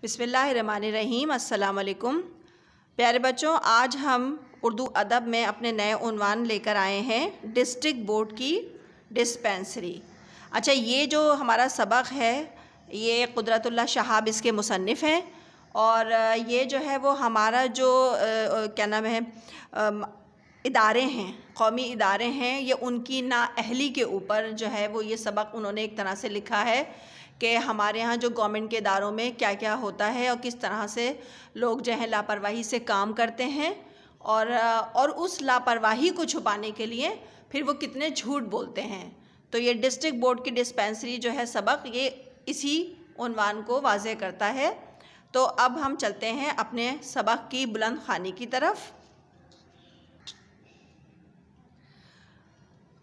बिस्मिल्लाहिर्रहमानिर्रहीम। अस्सलाम वालेकुम। प्यारे बच्चों, आज हम उर्दू अदब में अपने नए उन्वान लेकर आए हैं, डिस्ट्रिक्ट बोर्ड की डिस्पेंसरी। अच्छा, ये जो हमारा सबक है ये कुदरतुल्लाह शहाब इसके मुसन्निफ़ हैं और ये जो है वो हमारा जो क्या नाम है इदारे हैं, कौमी इदारे हैं, ये उनकी नाअहली के ऊपर जो है वो ये सबक उन्होंने एक तरह से लिखा है कि हमारे यहाँ जो गवर्नमेंट के इदारों में क्या क्या होता है और किस तरह से लोग जो है लापरवाही से काम करते हैं और उस लापरवाही को छुपाने के लिए फिर वो कितने झूठ बोलते हैं। तो ये डिस्ट्रिक्ट बोर्ड की डिस्पेंसरी जो है सबक ये इसी उन्वान को वाज़े करता है। तो अब हम चलते हैं अपने सबक की बुलंद खानी की तरफ।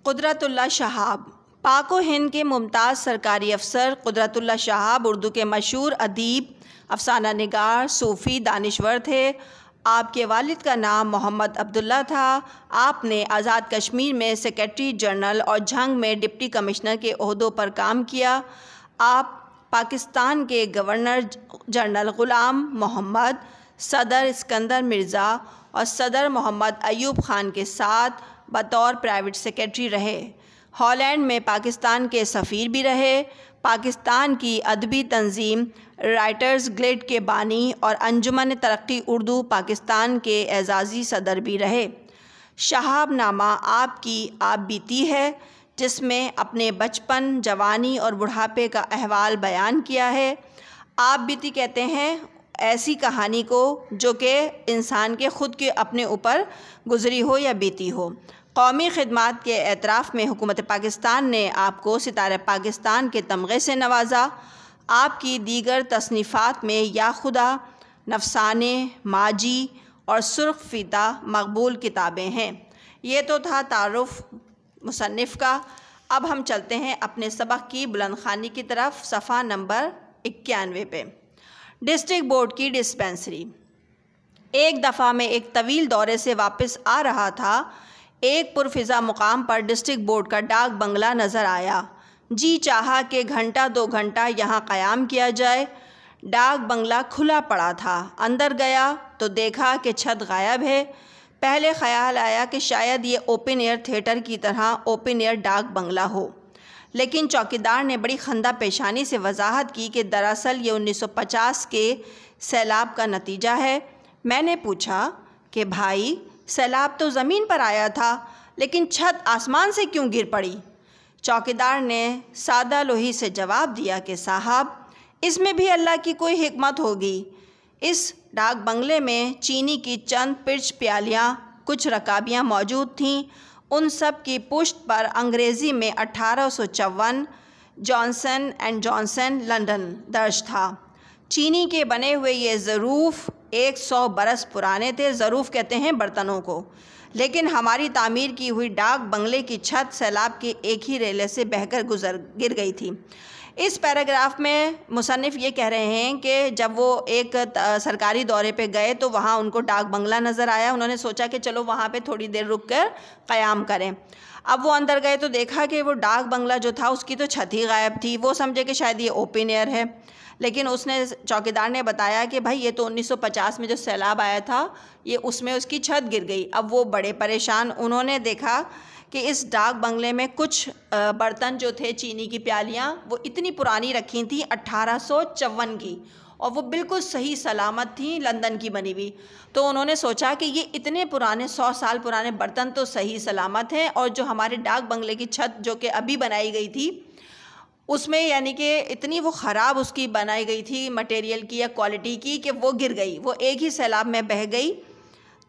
कुदरतुल्लाह शहाब। पाक व हिंद के मुमताज़ सरकारी अफसर कुदरतुल्लाह शहाब उर्दू के मशहूर अदीब, अफसाना निगार, सूफ़ी, दानिश्वर थे। आपके वालिद का नाम मोहम्मद अब्दुल्ला था। आपने आज़ाद कश्मीर में सेक्रेटरी जनरल और झंग में डिप्टी कमिश्नर के ओहदों पर काम किया। आप पाकिस्तान के गवर्नर जनरल ग़ुलाम मोहम्मद, सदर इस्कंदर मिर्ज़ा और सदर मोहम्मद अयूब ख़ान के साथ बतौर प्राइवेट सेक्रेटरी रहे। हॉलैंड में पाकिस्तान के सफ़ीर भी रहे। पाकिस्तान की अदबी तंजीम राइटर्स गिल्ड के बानी और अंजुमन तरक्की उर्दू पाकिस्तान के एजाज़ी सदर भी रहे। शहाबनामा आपकी आप बीती है जिसमें अपने बचपन, जवानी और बुढ़ापे का अहवाल बयान किया है। आप बीती कहते हैं ऐसी कहानी को जो कि इंसान के ख़ुद के अपने ऊपर गुज़री हो या बीती हो। कौमी खिदमात के एतराफ़ में हुकूमत पाकिस्तान ने आपको सितारे पाकिस्तान के तमग़े से नवाजा। आपकी दीगर तसनीफ़ात में या खुदा, नफसाने, माजी और सुर्ख फ़ीता मकबूल किताबें हैं। ये तो था तारुफ़ मुसन्निफ़ का। अब हम चलते हैं अपने सबक की बुलंद खानी की तरफ, सफ़ा नंबर 91 पे। डिस्ट्रिक्ट बोर्ड की डिस्पेंसरी। एक दफ़ा मैं एक तवील दौरे से वापस आ रहा था। एक पुरफ़िज़ा मुकाम पर डिस्ट्रिक्ट बोर्ड का डाक बंगला नज़र आया। जी चाहा कि घंटा 2 घंटा यहाँ क़याम किया जाए। डाक बंगला खुला पड़ा था। अंदर गया तो देखा कि छत गायब है। पहले ख़याल आया कि शायद ये ओपन एयर थिएटर की तरह ओपन एयर डाक बंगला हो, लेकिन चौकीदार ने बड़ी खंदा पेशानी से वजाहत की कि दरअसल ये 1950 के सैलाब का नतीजा है। मैंने पूछा कि भाई, सैलाब तो ज़मीन पर आया था लेकिन छत आसमान से क्यों गिर पड़ी? चौकीदार ने सादा लोही से जवाब दिया कि साहब, इसमें भी अल्लाह की कोई हिकमत होगी। इस डाक बंगले में चीनी की चंद पिर्च प्यालियाँ, कुछ रकाबियाँ मौजूद थीं। उन सब की पुश्त पर अंग्रेज़ी में 1854 जॉनसन एंड जॉनसन लंदन दर्ज था। चीनी के बने हुए ये ज़रूफ़ 100 बरस पुराने थे। ज़रूफ़ कहते हैं बर्तनों को। लेकिन हमारी तामीर की हुई डाक बंगले की छत सैलाब के एक ही रेले से बहकर गिर गई थी। इस पैराग्राफ में मुसन्निफ़ ये कह रहे हैं कि जब वो एक सरकारी दौरे पे गए तो वहाँ उनको डाक बंगला नज़र आया। उन्होंने सोचा कि चलो वहाँ पे थोड़ी देर रुक कर क़याम करें। अब वो अंदर गए तो देखा कि वो डाक बंगला जो था उसकी तो छत ही गायब थी। वो समझे कि शायद ये ओपन एयर है, लेकिन उसने चौकीदार ने बताया कि भाई ये तो 1950 में जो सैलाब आया था ये उसमें उसकी छत गिर गई। अब वो बड़े परेशान। उन्होंने देखा कि इस डाक बंगले में कुछ बर्तन जो थे, चीनी की प्यालियाँ, वो इतनी पुरानी रखी थी 1854 की, और वो बिल्कुल सही सलामत थी, लंदन की बनी हुई। तो उन्होंने सोचा कि ये इतने पुराने 100 साल पुराने बर्तन तो सही सलामत हैं, और जो हमारे डाक बंगले की छत जो कि अभी बनाई गई थी उसमें यानी कि इतनी वो ख़राब उसकी बनाई गई थी मटेरियल की या क्वालिटी की कि वो गिर गई, वो एक ही सैलाब में बह गई।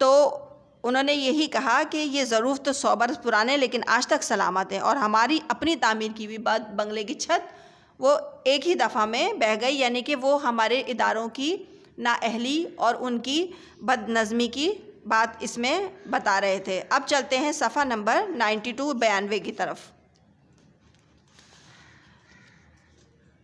तो उन्होंने यही कहा कि ये ज़रूर तो 100 बरस पुराने लेकिन आज तक सलामत है, और हमारी अपनी तामीर की हुई बंगले की छत वो एक ही दफ़ा में बह गई। यानी कि वो हमारे इदारों की नाअहली और उनकी बदनज़मी की बात इसमें बता रहे थे। अब चलते हैं सफ़ा नंबर 92 की तरफ।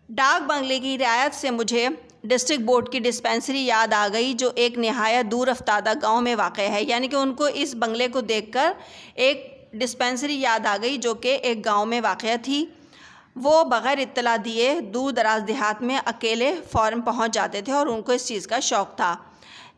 डाक बंगले की रियायत से मुझे डिस्ट्रिक्ट बोर्ड की डिस्पेंसरी याद आ गई जो एक नहायत दूर अफ्तादा गाँव में वाक़ है। यानी कि उनको इस बंगले को देखकर एक डिस्पेंसरी याद आ गई जो कि एक गांव में वाक़ थी। वो बग़ैर इत्तला दिए दूर दराज देहात में अकेले फ़ौरन पहुंच जाते थे और उनको इस चीज़ का शौक़ था।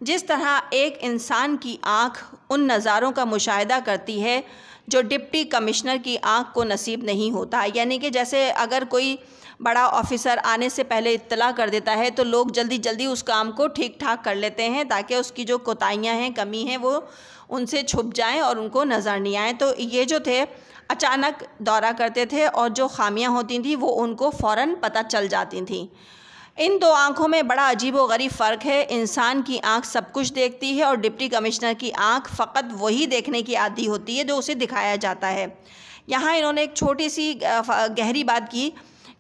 जिस तरह एक इंसान की आँख उन नज़ारों का मुशाहिदा करती है जो डिप्टी कमिश्नर की आँख को नसीब नहीं होता, यानी कि जैसे अगर कोई बड़ा ऑफिसर आने से पहले इत्तला कर देता है तो लोग जल्दी जल्दी उस काम को ठीक ठाक कर लेते हैं ताकि उसकी जो कोताहियाँ हैं, कमी हैं, वो उनसे छुप जाएं और उनको नज़र नहीं आए। तो ये जो थे अचानक दौरा करते थे और जो खामियां होती थी वो उनको फ़ौरन पता चल जाती थीं। इन दो आँखों में बड़ा अजीब व गरीब फ़र्क है। इंसान की आँख सब कुछ देखती है और डिप्टी कमिश्नर की आँख फ़कत वही देखने की आदी होती है जो उसे दिखाया जाता है। यहाँ इन्होंने एक छोटी सी गहरी बात की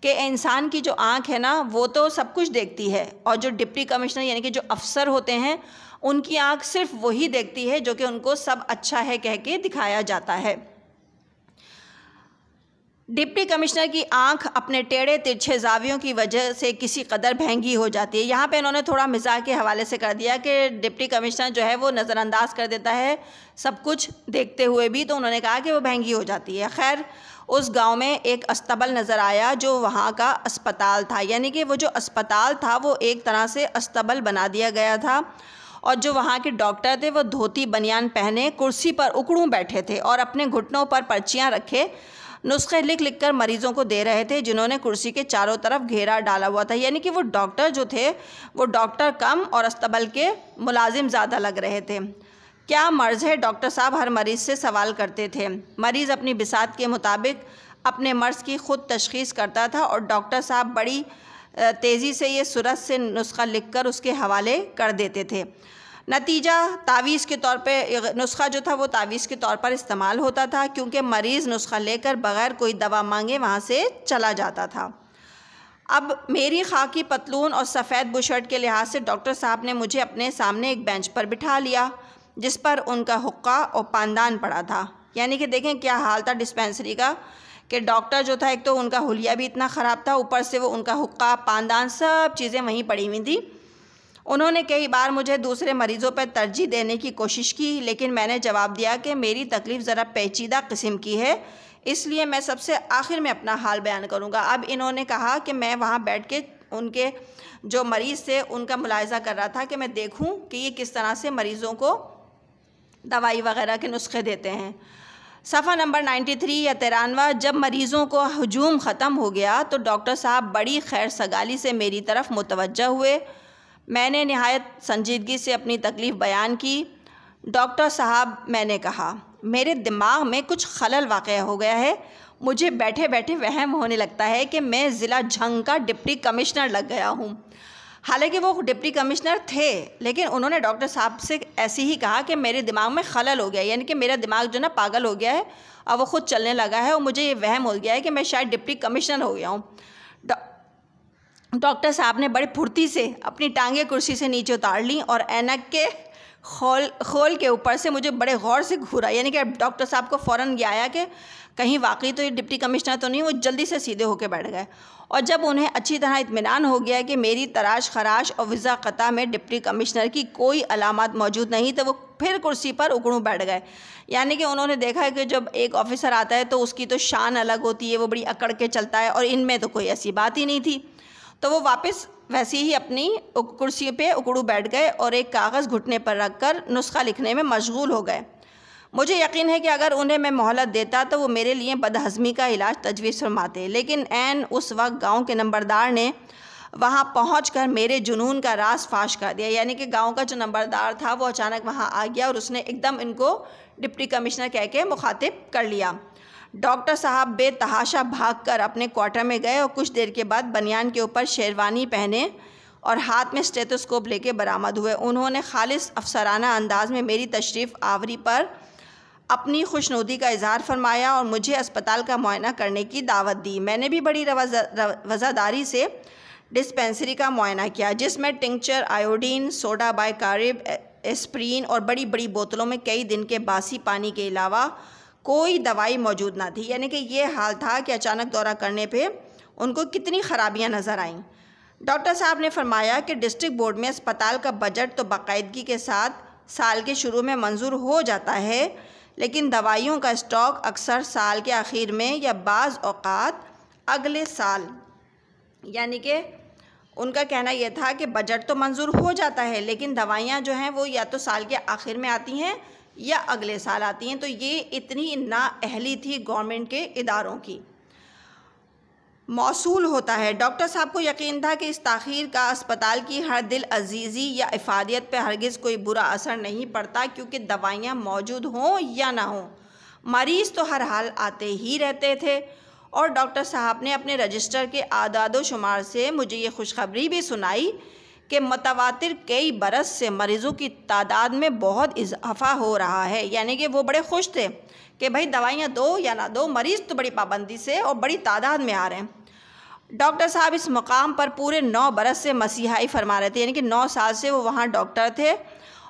कि इंसान की जो आँख है ना वो तो सब कुछ देखती है और जो डिप्टी कमिश्नर यानी कि जो अफसर होते हैं उनकी आँख सिर्फ वही देखती है जो कि उनको सब अच्छा है कह के दिखाया जाता है। डिप्टी कमिश्नर की आंख अपने टेढ़े तिरछे जावियों की वजह से किसी कदर महंगी हो जाती है। यहाँ पे इन्होंने थोड़ा मिजाज के हवाले से कर दिया कि डिप्टी कमिश्नर जो है वो नज़रअंदाज कर देता है सब कुछ देखते हुए भी, तो उन्होंने कहा कि वो महंगी हो जाती है। खैर उस गांव में एक अस्तबल नज़र आया जो वहाँ का अस्पताल था, यानी कि वो जो अस्पताल था वो एक तरह से अस्तबल बना दिया गया था और जो वहाँ के डॉक्टर थे वो धोती बनियान पहने कुर्सी पर उकड़ूं बैठे थे और अपने घुटनों पर पर्चियाँ रखे नुस्खे लिख लिख कर मरीज़ों को दे रहे थे जिन्होंने कुर्सी के चारों तरफ घेरा डाला हुआ था। यानी कि वो डॉक्टर जो थे वो डॉक्टर कम और अस्तबल के मुलाजिम ज़्यादा लग रहे थे। क्या मर्ज़ है, डॉक्टर साहब हर मरीज़ से सवाल करते थे। मरीज़ अपनी बिसात के मुताबिक अपने मर्ज़ की ख़ुद तशख़ीस करता था और डॉक्टर साहब बड़ी तेज़ी से ये सूरत से नुस्खा लिख कर उसके हवाले कर देते थे। नतीजा तावीज़ के तौर पे नुस्खा जो था वो तावीज़ के तौर पर इस्तेमाल होता था क्योंकि मरीज़ नुस्खा लेकर बग़ैर कोई दवा मांगे वहाँ से चला जाता था। अब मेरी खाकी पतलून और सफ़ेद बुशर्ट के लिहाज से डॉक्टर साहब ने मुझे अपने सामने एक बेंच पर बिठा लिया जिस पर उनका हुक्का और पानदान पड़ा था। यानी कि देखें क्या हाल था डिस्पेंसरी का कि डॉक्टर जो था एक तो उनका हुलिया भी इतना ख़राब था, ऊपर से वो उनका हुक्का पानदान सब चीज़ें वहीं पड़ी हुई थी। उन्होंने कई बार मुझे दूसरे मरीज़ों पर तरजीह देने की कोशिश की लेकिन मैंने जवाब दिया कि मेरी तकलीफ़ ज़रा पेचीदा किस्म की है, इसलिए मैं सबसे आखिर में अपना हाल बयान करूँगा। अब इन्होंने कहा कि मैं वहाँ बैठ के उनके जो मरीज़ थे उनका मुलाहिज़ा कर रहा था कि मैं देखूँ कि ये किस तरह से मरीज़ों को दवाई वगैरह के नुस्खे देते हैं। सफ़ा नंबर 93 या 93। जब मरीज़ों को हजूम ख़त्म हो गया तो डॉक्टर साहब बड़ी खैर सगाली से मेरी तरफ मुतवज्जह हुए। मैंने नहायत संजीदगी से अपनी तकलीफ़ बयान की। डॉक्टर साहब, मैंने कहा, मेरे दिमाग में कुछ खलल वाक़या हो गया है। मुझे बैठे बैठे वहम होने लगता है कि मैं ज़िला झंग का डिप्टी कमिश्नर लग गया हूँ। हालांकि वो डिप्टी कमिश्नर थे लेकिन उन्होंने डॉक्टर साहब से ऐसे ही कहा कि मेरे दिमाग में खलल हो गया, यानी कि मेरा दिमाग जो ना पागल हो गया है और वो ख़ुद चलने लगा है और मुझे ये वहम हो गया है कि मैं शायद डिप्टी कमिश्नर हो गया हूँ। डॉक्टर साहब ने बड़ी फुर्ती से अपनी टांगें कुर्सी से नीचे उतार ली और ऐनक के खोल के ऊपर से मुझे बड़े गौर से घूरा। यानी कि डॉक्टर साहब को फ़ौरन ये आया कि कहीं वाकई तो ये डिप्टी कमिश्नर तो नहीं। वो जल्दी से सीधे होकर बैठ गए और जब उन्हें अच्छी तरह इत्मीनान हो गया कि मेरी तराश खराश और विज़ा क़ता में डिप्टी कमिश्नर की कोई अलामत मौजूद नहीं तो वो फिर कुर्सी पर उकड़ूं बैठ गए। यानी कि उन्होंने देखा कि जब एक ऑफ़िसर आता है तो उसकी तो शान अलग होती है, वो बड़ी अकड़ के चलता है और इनमें तो कोई ऐसी बात ही नहीं थी। तो वो वापस वैसे ही अपनी कुर्सी पे उकड़ू बैठ गए और एक कागज़ घुटने पर रखकर नुस्खा लिखने में मशगूल हो गए। मुझे यकीन है कि अगर उन्हें मैं मोहलत देता तो वो मेरे लिए बदहज़मी का इलाज तजवीज़ फरमाते, लेकिन ऐन उस वक्त गांव के नंबरदार ने वहां पहुंचकर मेरे जुनून का राज फाश कर दिया। यानी कि गांव का जो नंबरदार था वो अचानक वहां आ गया और उसने एकदम इनको डिप्टी कमिश्नर कह के मुखातिब कर लिया। डॉक्टर साहब बेतहाशा भागकर अपने क्वार्टर में गए और कुछ देर के बाद बनियान के ऊपर शेरवानी पहने और हाथ में स्टेथोस्कोप लेके बरामद हुए। उन्होंने खालिस अफसराना अंदाज में मेरी तशरीफ़ आवरी पर अपनी खुशनुदी का इजहार फरमाया और मुझे अस्पताल का मुआयना करने की दावत दी। मैंने भी बड़ी वज़ादारी से डिस्पेंसरी का मुआयना किया जिसमें tincture, iodine, soda bicarb, aspirin और बड़ी बड़ी बोतलों में कई दिन के बासी पानी के अलावा कोई दवाई मौजूद ना थी। यानी कि ये हाल था कि अचानक दौरा करने पे उनको कितनी ख़राबियाँ नज़र आईं। डॉक्टर साहब ने फरमाया कि डिस्ट्रिक्ट बोर्ड में अस्पताल का बजट तो बाकायदगी के साथ साल के शुरू में मंजूर हो जाता है, लेकिन दवाइयों का स्टॉक अक्सर साल के आखिर में या बाज़ औक़ात अगले साल, यानी कि उनका कहना यह था कि बजट तो मंजूर हो जाता है लेकिन दवाइयाँ जो हैं वो या तो साल के आखिर में आती हैं या अगले साल आती हैं। तो ये इतनी नाअहली थी गवर्नमेंट के इदारों की। मौसूल होता है, डॉक्टर साहब को यकीन था कि इस ताख़ीर का अस्पताल की हर दिल अजीज़ी या इफ़ादियत पर हरगिज़ कोई बुरा असर नहीं पड़ता, क्योंकि दवाइयाँ मौजूद हों या ना हों मरीज़ तो हर हाल आते ही रहते थे। और डॉक्टर साहब ने अपने रजिस्टर के आदाद व शुमार से मुझे ये खुशखबरी भी सुनाई कि मुतवातिर कई बरस से मरीज़ों की तादाद में बहुत इजाफ़ा हो रहा है। यानी कि वो बड़े खुश थे कि भाई दवाइयाँ दो या ना दो, मरीज़ तो बड़ी पाबंदी से और बड़ी तादाद में आ रहे हैं। डॉक्टर साहब इस मकाम पर पूरे 9 बरस से मसीहाई फरमा रहे थे, यानी कि 9 साल से वो वहाँ डॉक्टर थे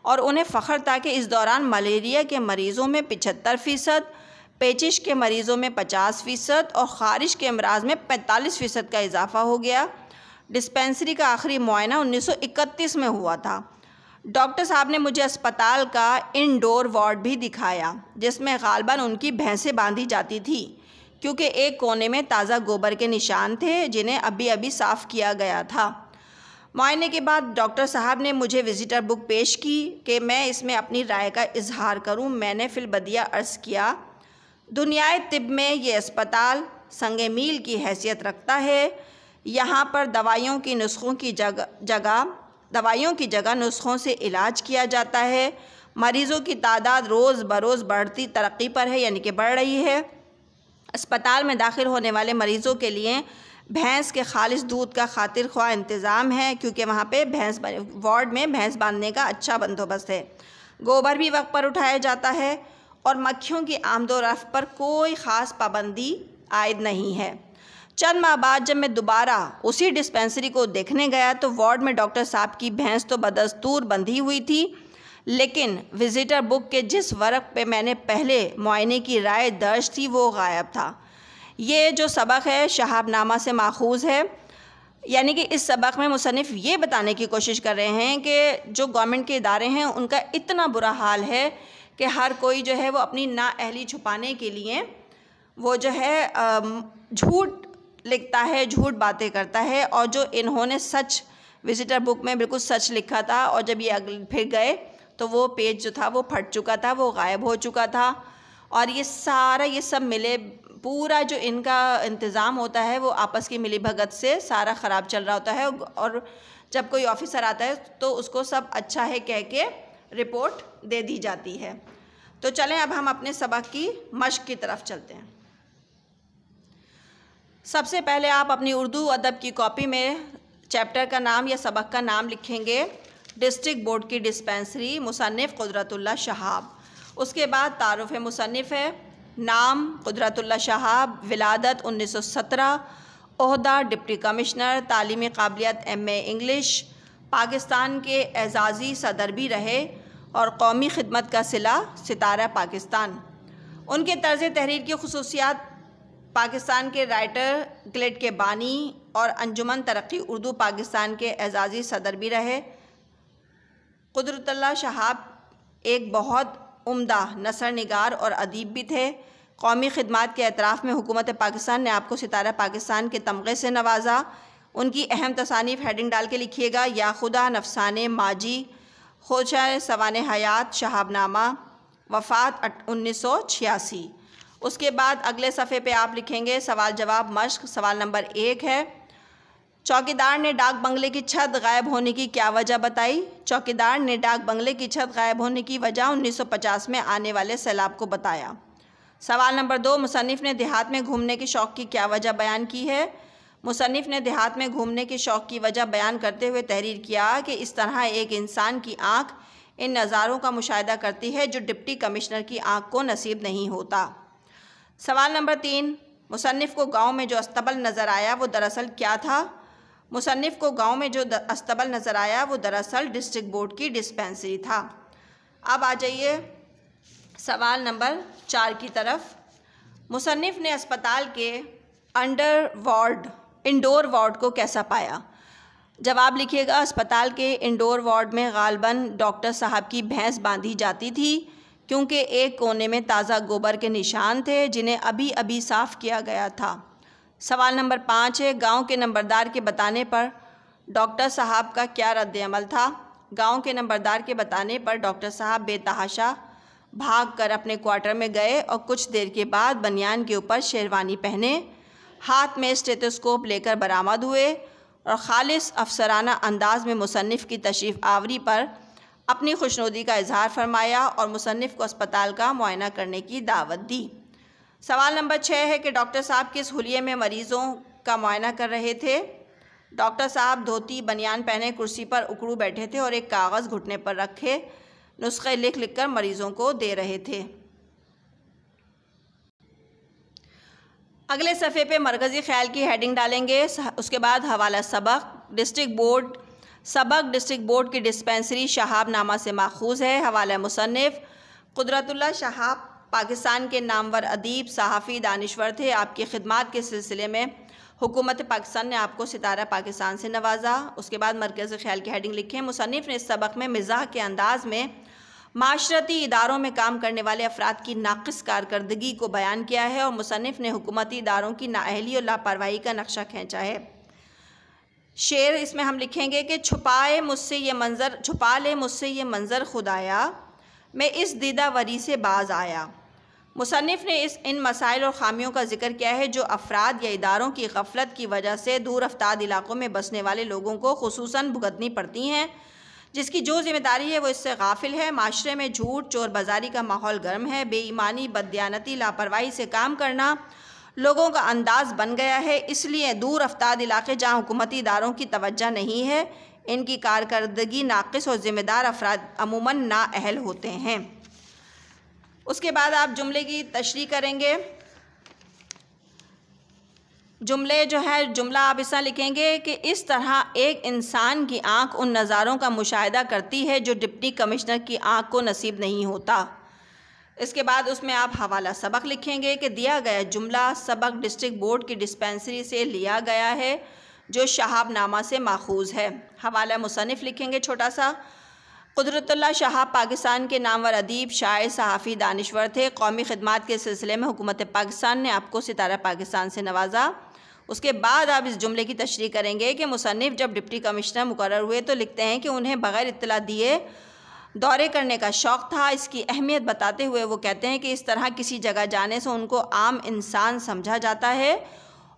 और उन्हें फ़ख्र था कि इस दौरान मलेरिया के मरीज़ों में 75%, पेचिश के मरीज़ों में 50% और ख़ारिश के अमराज में 45% का इजाफ़ा हो गया। डिस्पेंसरी का आखिरी मुआयना 1931 में हुआ था। डॉक्टर साहब ने मुझे अस्पताल का इंडोर वार्ड भी दिखाया जिसमें ग़ालिबन उनकी भैंसें बांधी जाती थी, क्योंकि एक कोने में ताज़ा गोबर के निशान थे जिन्हें अभी अभी साफ़ किया गया था। मुआयने के बाद डॉक्टर साहब ने मुझे विज़िटर बुक पेश की कि मैं इसमें अपनी राय का इजहार करूं। मैंने फिलबदिया अर्ज़ किया, दुनियाए तिब में ये अस्पताल संगे मील की हैसियत रखता है। यहाँ पर दवाइयों की जगह नुस्खों से इलाज किया जाता है। मरीज़ों की तादाद रोज़ बरोज़ बढ़ती तरक्की पर है, यानी कि बढ़ रही है। अस्पताल में दाखिल होने वाले मरीज़ों के लिए भैंस के खालिश दूध का खातिर ख्वाह इंतज़ाम है, क्योंकि वहाँ पे वार्ड में भैंस बांधने का अच्छा बंदोबस्त है। गोबर भी वक्त पर उठाया जाता है और मक्खियों की आमदोरफ्त पर कोई ख़ास पाबंदी आयद नहीं है। चंद माह बाद जब मैं दोबारा उसी डिस्पेंसरी को देखने गया तो वार्ड में डॉक्टर साहब की भैंस तो बदस्तूर बंधी हुई थी, लेकिन विज़िटर बुक के जिस वर्क पे मैंने पहले मुआयने की राय दर्ज थी वो गायब था। ये जो सबक है शहाबनामा से माखूज़ है, यानी कि इस सबक में मुसन्निफ़ ये बताने की कोशिश कर रहे हैं कि जो गवर्नमेंट के इदारे हैं उनका इतना बुरा हाल है कि हर कोई जो है वो अपनी नाअहली छुपाने के लिए वो जो है झूठ लिखता है, झूठ बातें करता है। और जो इन्होंने सच विज़िटर बुक में बिल्कुल सच लिखा था और जब ये फिर गए तो वो पेज जो था वो फट चुका था, वो गायब हो चुका था। और ये सब मिले, पूरा जो इनका इंतज़ाम होता है वो आपस की मिली भगत से सारा ख़राब चल रहा होता है। और जब कोई ऑफिसर आता है तो उसको सब अच्छा है कह के रिपोर्ट दे दी जाती है। तो चलें अब हम अपने सबक की मश्क की तरफ चलते हैं। सबसे पहले आप अपनी उर्दू अदब की कॉपी में चैप्टर का नाम या सबक का नाम लिखेंगे डिस्ट्रिक्ट बोर्ड की डिस्पेंसरी, मुसन्निफ़ कुदरतुल्लाह शहाब। उसके बाद तारुफ़ मुसन्निफ़ है, नाम कुदरतुल्लाह शहाब, विलादत 1917, ओहदा डिप्टी कमिश्नर, तालीमी काबिलियत MA इंग्लिश, पाकिस्तान के एजाज़ी सदर भी रहे और कौमी खिदमत का सिला सितारा पाकिस्तान। उनके तर्ज़ तहरीर की खुसूसियात, पाकिस्तान के राइटर गिल्ड के बानी और अंजुमन तरक्की उर्दू पाकिस्तान के एजाज़ी सदर भी रहे। कुदरतुल्लाह शहाब एक बहुत उम्दा नसर निगार और अदीब भी थे। कौमी खिदमत के एतराफ़ में हुकूमत पाकिस्तान ने आपको सितारा पाकिस्तान के तमग़े से नवाजा। उनकी अहम तसानीफ़ हेडिंग डाल के लिखिएगा, या खुदा, नफसाने माजी, खोशा सवाने हयात, शहाबनामा, वफ़ात 1986। उसके बाद अगले सफ़े पे आप लिखेंगे सवाल जवाब मश्क। सवाल नंबर 1 है, चौकीदार ने डाक बंगले की छत गायब होने की क्या वजह बताई? चौकीदार ने डाक बंगले की छत गायब होने की वजह 1950 में आने वाले सैलाब को बताया। सवाल नंबर 2, मुसन्निफ़ ने देहात में घूमने के शौक़ की क्या वजह बयान की है? मुसन्निफ़ ने देहात में घूमने के शौक़ की वजह बयान करते हुए तहरीर किया कि इस तरह एक इंसान की आँख इन नज़ारों का मुशाहिदा करती है जो डिप्टी कमिश्नर की आँख को नसीब नहीं होता। सवाल नंबर 3, मुसन्निफ़ को गाँव में जो अस्तबल नज़र आया वो दरअसल क्या था? मुसन्निफ़ को गाँव में जो अस्तबल नज़र आया वो दरअसल डिस्ट्रिक्ट बोर्ड की डिस्पेंसरी था। अब आ जाइए सवाल नंबर 4 की तरफ। मुसन्निफ़ ने अस्पताल के इंडोर वार्ड को कैसा पाया? जवाब लिखिएगा, अस्पताल के इंडोर वार्ड में ग़ालिबन डॉक्टर साहब की भैंस बांधी जाती थी, क्योंकि एक कोने में ताज़ा गोबर के निशान थे जिन्हें अभी अभी साफ़ किया गया था। सवाल नंबर 5 है, गांव के नंबरदार के बताने पर डॉक्टर साहब का क्या रद्द-ए-अमल था? गांव के नंबरदार के बताने पर डॉक्टर साहब बेतहाशा भागकर अपने क्वार्टर में गए और कुछ देर के बाद बनियान के ऊपर शेरवानी पहने, हाथ में स्टेथोस्कोप लेकर बरामद हुए और खालिस अफसराना अंदाज में मुसन्निफ़ की तशरीफ़ आवरी पर अपनी खुशनुदी का इजहार फरमाया और मुसन्निफ़ को अस्पताल का मुआयना करने की दावत दी। सवाल नंबर 6 है कि डॉक्टर साहब किस हुलिये में मरीज़ों का मुआयना कर रहे थे? डॉक्टर साहब धोती बनियान पहने कुर्सी पर उकड़ू बैठे थे और एक कागज़ घुटने पर रखे नुस्खे लिख कर मरीज़ों को दे रहे थे। अगले सफ़े पे मरकज़ी ख्याल की हेडिंग डालेंगे। उसके बाद हवाला सबक डिस्ट्रिक्ट बोर्ड की डिस्पेंसरी शहाबनामा से माखूज़ है। हवाला मुसन्निफ़ कुदरतुल्लाह शहाब पाकिस्तान के नामवर अदीब, सहाफ़ी, दानिश्वर थे। आपकी खिदमात के सिलसिले में हुकूमत पाकिस्तान ने आपको सितारा पाकिस्तान से नवाजा। उसके बाद मरकज़ी ख्याल की हेडिंग लिखें। मुसन्निफ़ ने इस सबक में मिज़ाह के अंदाज़ में माशरती इदारों में काम करने वाले अफराद की नाक़िस कारकर्दगी को बयान किया है और मुसन्निफ़ ने हुकूमती इदारों की नाअहली और लापरवाही का नक्शा खींचा है। शेर इसमें हम लिखेंगे कि छुपा ले मुझसे ये मंज़र खुदाया, मैं इस दीदावरी से बाज आया। मुसन्निफ़ ने इन मसाइल और ख़ामियों का जिक्र किया है जो अफराद या इदारों की गफलत की वजह से दूर अफ्ताद इलाक़ों में बसने वाले लोगों को खुसूसन भुगतनी पड़ती हैं, जिसकी जो ज़िम्मेदारी है वो इससे गाफिल है। माशरे में झूठ, चोर बाज़ारी का माहौल गर्म है। बेईमानी, बददियानती, लापरवाही से काम करना लोगों का अंदाज़ बन गया है। इसलिए दूर अफ्ताद इलाक़े जहाँ हुकूमती इदारों की तवज्जो नहीं है, इनकी कारकर्दगी नाक़िस और ज़िम्मेदार अफराद अमूमन नाअहल होते हैं। उसके बाद आप जुमले की तशरीह करेंगे। जुमला आप इस तरह लिखेंगे कि इस तरह एक इंसान की आँख उन नज़ारों का मुशाहिदा करती है जो डिप्टी कमिश्नर की आँख को नसीब नहीं होता। इसके बाद उसमें आप हवाला सबक लिखेंगे कि दिया गया जुमला सबक डिस्ट्रिक्ट बोर्ड की डिस्पेंसरी से लिया गया है जो शहाबनामा से माखूज़ है। हवाला मुसन्निफ़ लिखेंगे छोटा सा। कुदरतुल्लाह शहाब पाकिस्तान के नामवर अदीब, शायर, सहाफ़ी, दानिश्वर थे। कौमी खिदमात के सिलसिले में हुकूमत पाकिस्तान ने आपको सितारा पाकिस्तान से नवाजा। उसके बाद आप इस जुमले की तशरीह करेंगे कि मुसन्निफ़ जब डिप्टी कमिश्नर मुकर्रर हुए तो लिखते हैं कि उन्हें बग़ैर इत्तला दिए दौरे करने का शौक़ था। इसकी अहमियत बताते हुए वो कहते हैं कि इस तरह किसी जगह जाने से उनको आम इंसान समझा जाता है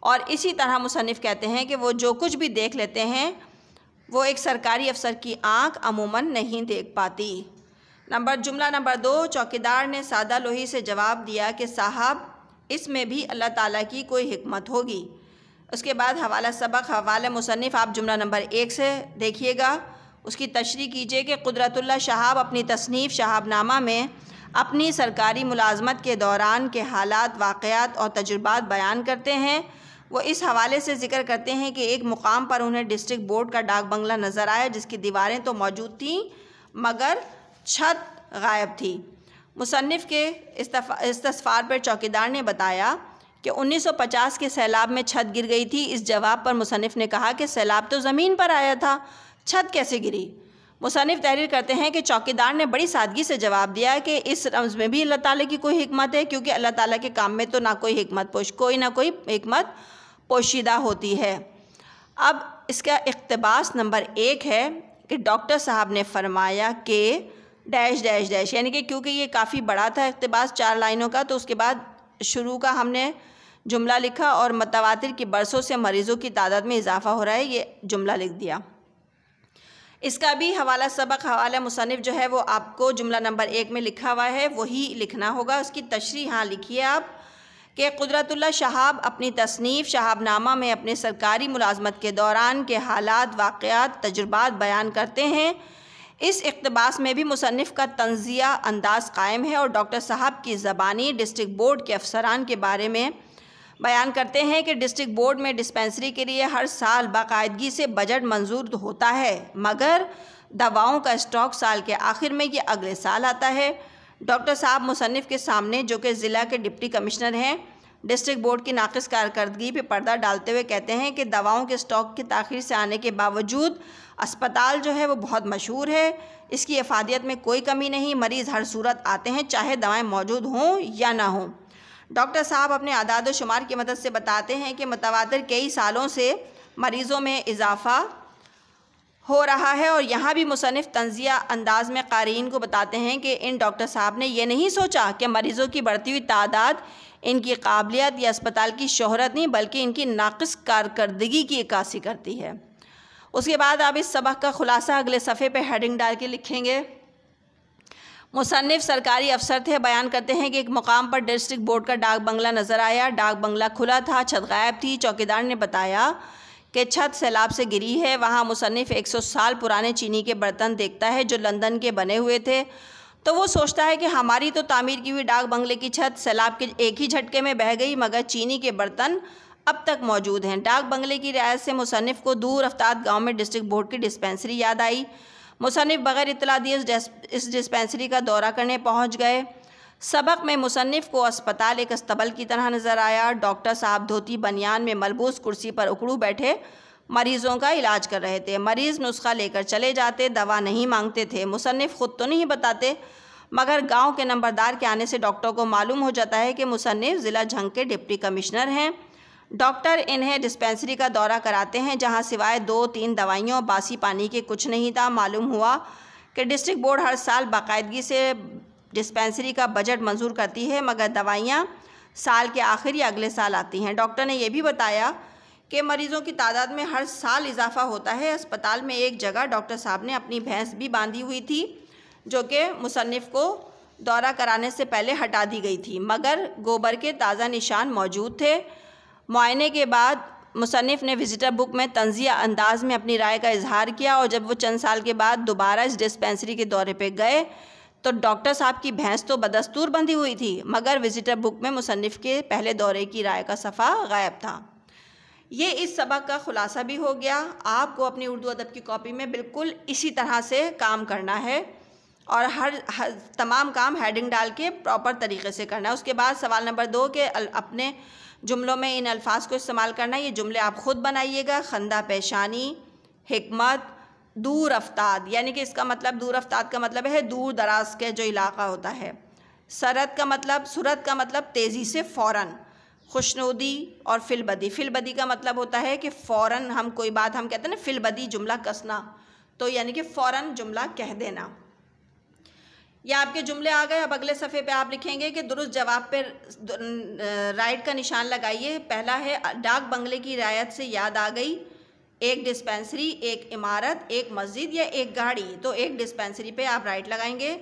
और इसी तरह मुसन्निफ़ कहते हैं कि वो जो कुछ भी देख लेते हैं वो एक सरकारी अफसर की आँख अमूमन नहीं देख पाती। जुमला नंबर 2, चौकीदार ने सादा लोही से जवाब दिया कि साहब इसमें भी अल्लाह ताला की कोई हिकमत होगी। उसके बाद हवाला सबक हवाला मुसन्निफ़ आप जुमला नंबर 1 से देखिएगा, उसकी तशरीह कीजिए कि कुदरतुल्लाह शहाब अपनी तसनीफ़ शहाबनामा में अपनी सरकारी मुलाजमत के दौरान के हालात, वाक़यात और तजुर्बात बयान करते हैं। वो इस हवाले से ज़िक्र करते हैं कि एक मुकाम पर उन्हें डिस्ट्रिक्ट बोर्ड का डाक बंगला नज़र आया जिसकी दीवारें तो मौजूद थीं मगर छत गायब थी। मुसन्निफ़ के इस्तफ़ार पर चौकीदार ने बताया कि 1950 के सैलाब में छत गिर गई थी। इस जवाब पर मुसन्निफ़ ने कहा कि सैलाब तो ज़मीन पर आया था, छत कैसे गिरी? मुसन्निफ़ तहरीर करते हैं कि चौकीदार ने बड़ी सादगी से जवाब दिया कि इस रम्ज़ में भी अल्लाह ताला की कोई हिकमत है, क्योंकि अल्लाह ताला के काम में तो कोई ना कोई हिकमत पोशीदा होती है। अब इसका इक़्तिबास नंबर 1 है कि डॉक्टर साहब ने फरमाया कि डैश डैश डैश, यानी कि क्योंकि ये काफ़ी बड़ा था इक़्तिबास 4 लाइनों का, तो उसके बाद शुरू का हमने जुमला लिखा और मतवातिर की बरसों से मरीज़ों की तादाद में इजाफ़ा हो रहा है, ये जुमला लिख दिया। इसका भी हवाला सबक हवाला मुसन्निफ़ जो है वो आपको जुमला नंबर 1 में लिखा हुआ है वही लिखना होगा। उसकी तशरीह हाँ लिखिए आप कि कुदरतुल्लाह शहाब अपनी तसनीफ़ शहाबनामा में अपने सरकारी मुलाजमत के दौरान के हालात, वाक़यात, तजुर्बात बयान करते हैं। इस इक़्तिबास में भी मुसन्निफ़ का तंज़िया अंदाज़ कायम है और डॉक्टर साहब की ज़बानी डिस्ट्रिक्ट बोर्ड के अफसरान के बारे में बयान करते हैं कि डिस्ट्रिक्ट बोर्ड में डिस्पेंसरी के लिए हर साल बाकायदगी से बजट मंजूर होता है, मगर दवाओं का स्टॉक साल के आखिर में ये अगले साल आता है। डॉक्टर साहब मुसन्निफ़ के सामने, जो कि ज़िला के डिप्टी कमिश्नर हैं, डिस्ट्रिक्ट बोर्ड की नाक़िस कारकर्दगी पर पर्दा डालते हुए कहते हैं कि दवाओं के स्टॉक की ताख़ीर से आने के बावजूद अस्पताल जो है वो बहुत मशहूर है, इसकी अफादियत में कोई कमी नहीं, मरीज़ हर सूरत आते हैं चाहे दवाएँ मौजूद हों या ना हों। डॉक्टर साहब अपने आदाद व शुमार की मदद से बताते हैं कि मुतवातिर कई सालों से मरीज़ों में इजाफ़ा हो रहा है और यहाँ भी मुसन्निफ़ तंज़िया अंदाज में क़ारीन को बताते हैं कि इन डॉक्टर साहब ने यह नहीं सोचा कि मरीज़ों की बढ़ती हुई तादाद इनकी काबिलियत या अस्पताल की शोहरत नहीं बल्कि इनकी नाक़िस कारकर्दगी की अक्कासी करती है। उसके बाद आप इस सबक का ख़ुलासा अगले सफ़े पे हेडिंग डाल के लिखेंगे। मुसन्निफ़ सरकारी अफसर थे, बयान करते हैं कि एक मुकाम पर डिस्ट्रिक्ट बोर्ड का डाक बंगला नज़र आया। डाक बंगला खुला था, छत गायब थी। चौकीदार ने बताया कि छत सैलाब से गिरी है। वहाँ मुसन्निफ़ 100 साल पुराने चीनी के बर्तन देखता है जो लंदन के बने हुए थे, तो वो सोचता है कि हमारी तो तामीर की हुई डाक बंगले की छत सैलाब के एक ही झटके में बह गई, मगर चीनी के बर्तन अब तक मौजूद हैं। डाक बंगले की रियायत से मुसन्निफ़ को दूर अफ्ताद गाँव में डिस्ट्रिक्ट बोर्ड की डिस्पेंसरी याद आई। मुसन्निफ़ बग़ैर इत्तला दिए इस डिस्पेंसरी का दौरा करने पहुँच गए। सबक में मुसन्निफ़ को अस्पताल एक अस्तबल की तरह नज़र आया। डॉक्टर साहब धोती बनियान में मलबूस कुर्सी पर उकड़ू बैठे मरीज़ों का इलाज कर रहे थे। मरीज़ नुस्खा लेकर चले जाते, दवा नहीं मांगते थे। मुसन्निफ़ ख़ुद तो नहीं बताते, मगर गांव के नंबरदार के आने से डॉक्टर को मालूम हो जाता है कि मुसन्निफ़ ज़िला झंग के डिप्टी कमिश्नर हैं। डॉक्टर इन्हें डिस्पेंसरी का दौरा कराते हैं, जहां सिवाय 2-3 दवाइयों बासी पानी के कुछ नहीं था। मालूम हुआ कि डिस्ट्रिक्ट बोर्ड हर साल बाकायदगी से डिस्पेंसरी का बजट मंजूर करती है, मगर दवाइयाँ साल के आखिर या अगले साल आती हैं। डॉक्टर ने यह भी बताया कि मरीज़ों की तादाद में हर साल इजाफा होता है। अस्पताल में एक जगह डॉक्टर साहब ने अपनी भैंस भी बांधी हुई थी, जो कि मुसन्निफ़ को दौरा कराने से पहले हटा दी गई थी, मगर गोबर के ताज़ा निशान मौजूद थे। मुआयने के बाद मुसन्निफ़ ने विज़िटर बुक में तंज़िया अंदाज में अपनी राय का इजहार किया और जब वो चंद साल के बाद दोबारा इस डिस्पेंसरी के दौरे पे गए तो डॉक्टर साहब की भैंस तो बदस्तूर बंधी हुई थी, मगर विज़िटर बुक में मुसन्निफ़ के पहले दौरे की राय का सफ़ा गायब था। ये इस सबक का ख़ुलासा भी हो गया। आपको अपनी उर्दू अदब की कॉपी में बिल्कुल इसी तरह से काम करना है और हर तमाम काम हेडिंग डाल के प्रॉपर तरीके से करना है। उसके बाद सवाल नंबर 2 के अपने जुमलों में इन अल्फाज को इस्तेमाल करना है। ये जुमले आप ख़ुद बनाइएगा। खंदा पेशानी, हिकमत, दूर अफ्ताद, यानी कि इसका मतलब दूर अफ्ताद का मतलब है दूर दराज के जो इलाका होता है। सूरत का मतलब तेज़ी से, फ़ौरन। खुशनुदी और फिलबदी, फिलबदी का मतलब होता है कि फ़ौरन हम कोई बात हम कहते हैं ना, फिलबदी जुमला कसना, तो यानी कि फ़ौरन जुमला कह देना। ये आपके जुमले आ गए। अब अगले सफ़े पे आप लिखेंगे कि दुरुस्त जवाब पे राइट का निशान लगाइए। पहला है डाक बंगले की रियायत से याद आ गई, एक डिस्पेंसरी, एक इमारत, एक मस्जिद या एक गाड़ी, तो एक डिस्पेंसरी पे आप राइट लगाएंगे।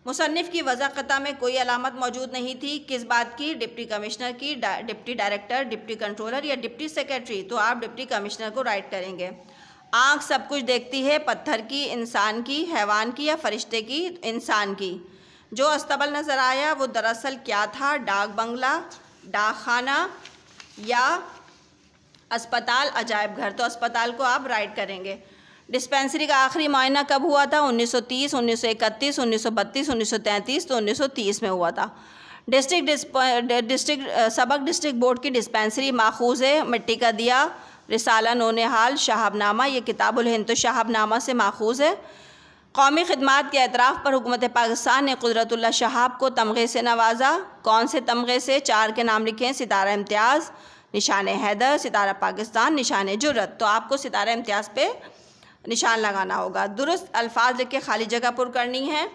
मुसन्निफ़ की वज़ाक़ता में कोई अलामत मौजूद नहीं थी, किस बात की? डिप्टी कमिश्नर की, डिप्टी डायरेक्टर, डिप्टी कंट्रोलर या डिप्टी सेक्रेटरी, तो आप डिप्टी कमिश्नर को राइट करेंगे। आँख सब कुछ देखती है, पत्थर की, इंसान की, हैवान की या फरिश्ते की? इंसान की। जो अस्तबल नज़र आया वो दरअसल क्या था? डाक बंगला, डाक खाना या अस्पताल, अजायब घर, तो अस्पताल को आप राइट करेंगे। डिस्पेंसरी का आखिरी मुआयना कब हुआ था? 1930, 1931, 1932, 1933, तो 1930 में हुआ था। डिस्ट्रिक्ट बोर्ड की डिस्पेंसरी माखूज़ है। मिट्टी का दिया, रिसाला नौनिहाल, शहाबनामा, ये किताबुल हिंद तो शहाबनामा से माखूज़ है। कौमी खिदमात के एतराफ़ पर हुकूमत पाकिस्तान ने कुदरतुल्लाह शहाब को तमग़े से नवाजा। कौन से तमग़े से? 4 के नाम लिखें। सितारा इम्तियाज़, निशान हैदर, सितारा पाकिस्तान, निशान जुर्रत, तो आपको सितारा इम्तियाज़ पे निशान लगाना होगा। दुरुस्त अल्फाज लिख के खाली जगह पुर करनी है।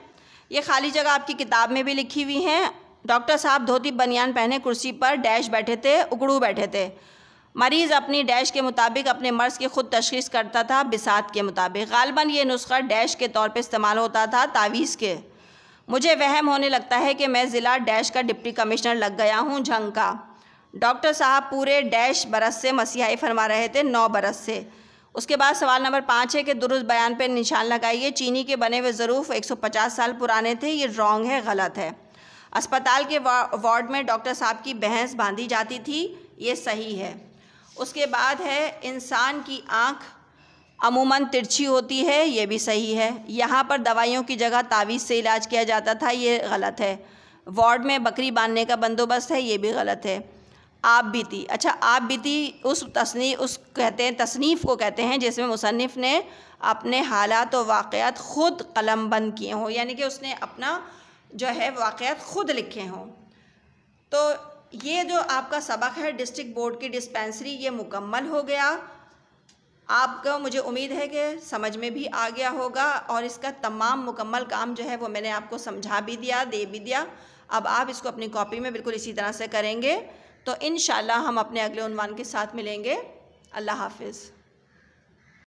ये खाली जगह आपकी किताब में भी लिखी हुई हैं। डॉक्टर साहब धोती बनियान पहने कुर्सी पर डैश बैठे थे, उकड़ू बैठे थे। मरीज़ अपनी डैश के मुताबिक अपने मर्ज़ की ख़ुद तशख़ीस करता था, बिसात के मुताबिक। ग़ालिबन ये नुस्ख़ा डैश के तौर पे इस्तेमाल होता था, तावीज़ के। मुझे वहम होने लगता है कि मैं ज़िला डैश का डिप्टी कमिश्नर लग गया हूँ, झंग का। डॉक्टर साहब पूरे डैश बरस से मसीहाई फरमा रहे थे, 9 बरस से। उसके बाद सवाल नंबर 5 है कि दुरुस्त बयान पर निशान लगाइए। चीनी के बने हुए ज़रूफ़ 150 साल पुराने थे, ये रॉन्ग है, गलत है। अस्पताल के वार्ड में डॉक्टर साहब की भैंस बांधी जाती थी, ये सही है। उसके बाद है इंसान की आँख अमूमन तिरछी होती है, ये भी सही है। यहाँ पर दवाइयों की जगह तावीज़ से इलाज किया जाता था, ये गलत है। वार्ड में बकरी बांधने का बंदोबस्त है, ये भी गलत है। आप बीती, अच्छा आप बीती उस तसनीफ़ को कहते हैं जिसमें मुसन्निफ़ ने अपने हालात व वाक़यात ख़ुद कलम बंद किए हों, यानी कि उसने अपना जो है वाक़यात ख़ुद लिखे हों। तो ये जो आपका सबक है डिस्ट्रिक्ट बोर्ड की डिस्पेंसरी, ये मुकम्मल हो गया। आपको मुझे उम्मीद है कि समझ में भी आ गया होगा और इसका तमाम मुकम्मल काम जो है वो मैंने आपको समझा भी दिया, दे भी दिया। अब आप इसको अपनी कॉपी में बिल्कुल इसी तरह से करेंगे तो इंशाल्लाह हम अपने अगले उन्वान के साथ मिलेंगे। अल्लाह हाफ़िज़।